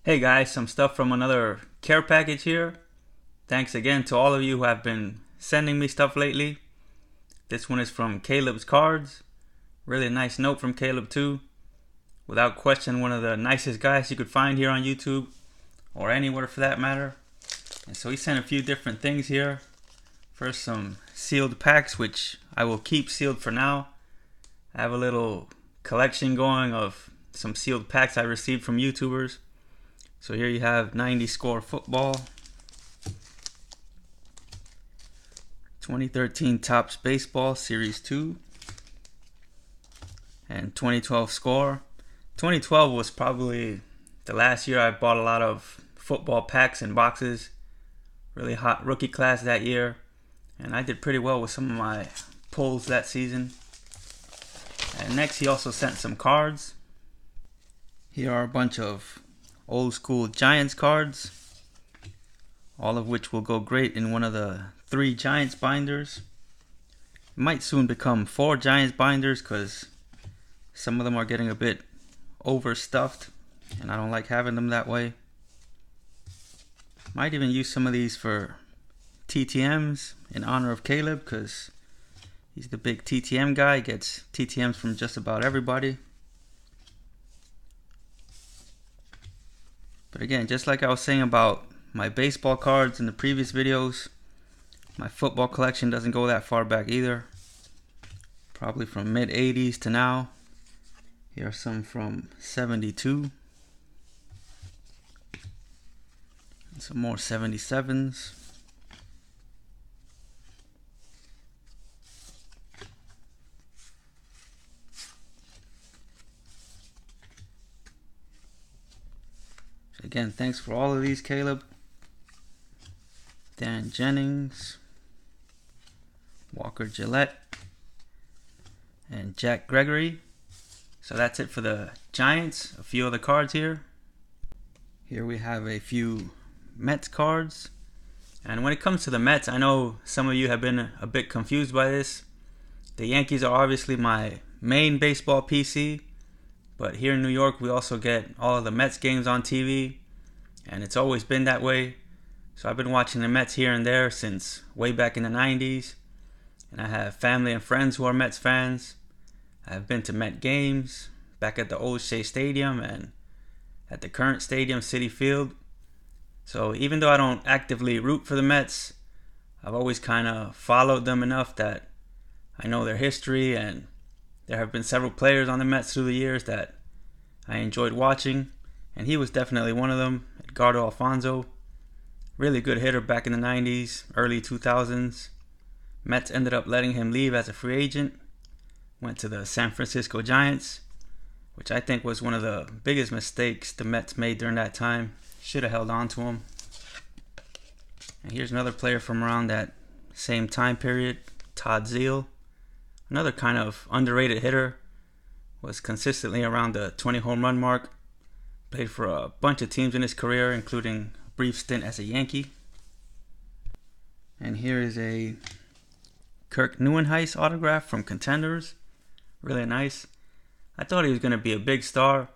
Hey guys, some stuff from another care package here. Thanks again to all of you who have been sending me stuff lately. This one is from Caleb's Cards. Really nice note from Caleb too. Without question, one of the nicest guys you could find here on YouTube, or anywhere for that matter. And so he sent a few different things here. First, some sealed packs, which I will keep sealed for now. I have a little collection going of some sealed packs I received from YouTubers. So here you have 90 Score Football, 2013 Topps Baseball Series 2, and 2012 Score. 2012 was probably the last year I bought a lot of football packs and boxes. Really hot rookie class that year, and I did pretty well with some of my pulls that season. And next he also sent some cards. Here are a bunch of old school Giants cards, all of which will go great in one of the 3 Giants binders. It might soon become 4 Giants binders because some of them are getting a bit overstuffed and I don't like having them that way. Might even use some of these for TTMs in honor of Caleb because he's the big TTM guy, gets TTMs from just about everybody. But again, just like I was saying about my baseball cards in the previous videos, my football collection doesn't go that far back either. Probably from mid 80s to now. Here are some from 72. And some more 77s. Again, thanks for all of these, Caleb. Dan Jennings, Walker Gillette, and Jack Gregory. So that's it for the Giants. A few other cards here. Here we have a few Mets cards. And when it comes to the Mets, I know some of you have been a bit confused by this. The Yankees are obviously my main baseball PC. But here in New York, we also get all of the Mets games on TV, and it's always been that way. So I've been watching the Mets here and there since way back in the 90s, and I have family and friends who are Mets fans. I've been to Met games, back at the old Shea Stadium and at the current stadium, Citi Field. So even though I don't actively root for the Mets, I've always kind of followed them enough that I know their history, and there have been several players on the Mets through the years that I enjoyed watching, and he was definitely one of them. Edgardo Alfonzo, really good hitter back in the 90s, early 2000s. Mets ended up letting him leave as a free agent, went to the San Francisco Giants, which I think was one of the biggest mistakes the Mets made during that time. Should have held on to him. And here's another player from around that same time period, Todd Zeile. Another kind of underrated hitter, was consistently around the 20 home run mark. Played for a bunch of teams in his career, including a brief stint as a Yankee. And here is a Kirk Neuenhuis autograph from Contenders. Really nice. I thought he was going to be a big star.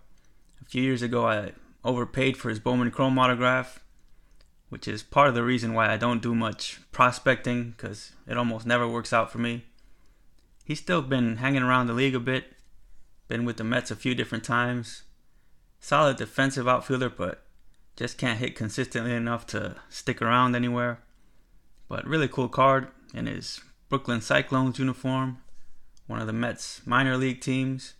A few years ago, I overpaid for his Bowman Chrome autograph, which is part of the reason why I don't do much prospecting, because it almost never works out for me. He's still been hanging around the league a bit. Been with the Mets a few different times. Solid defensive outfielder, but just can't hit consistently enough to stick around anywhere. But really cool card in his Brooklyn Cyclones uniform. One of the Mets minor league teams.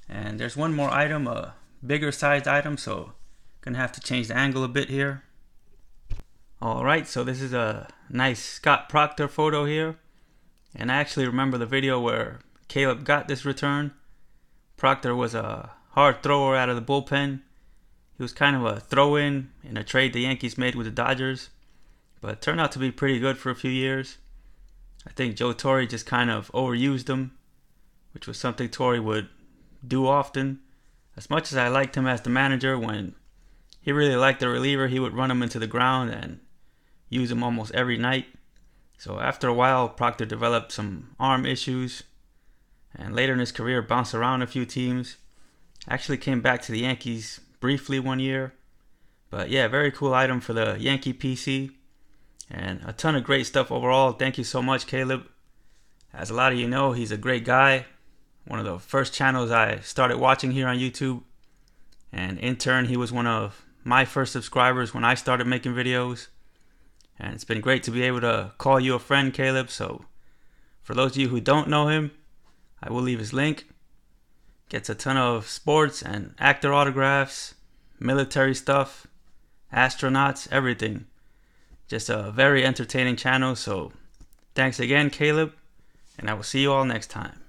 And there's one more item, a bigger sized item, so gonna have to change the angle a bit here. Alright, so this is a nice Scott Proctor photo here. And I actually remember the video where Caleb got this return. Proctor was a hard thrower out of the bullpen. He was kind of a throw-in in a trade the Yankees made with the Dodgers, but turned out to be pretty good for a few years. I think Joe Torre just kind of overused him, which was something Torre would do often. As much as I liked him as the manager, when he really liked the reliever, he would run him into the ground and use him almost every night. So after a while, Proctor developed some arm issues, and later in his career bounced around a few teams. Actually came back to the Yankees briefly one year, But yeah, very cool item for the Yankee PC. And a ton of great stuff overall. Thank you so much, Caleb. As a lot of you know, he's a great guy. One of the first channels I started watching here on YouTube. And in turn, he was one of my first subscribers when I started making videos. And it's been great to be able to call you a friend, Caleb. So for those of you who don't know him, I will leave his link. Gets a ton of sports and actor autographs, military stuff, astronauts, everything. Just a very entertaining channel. So thanks again, Caleb. And I will see you all next time.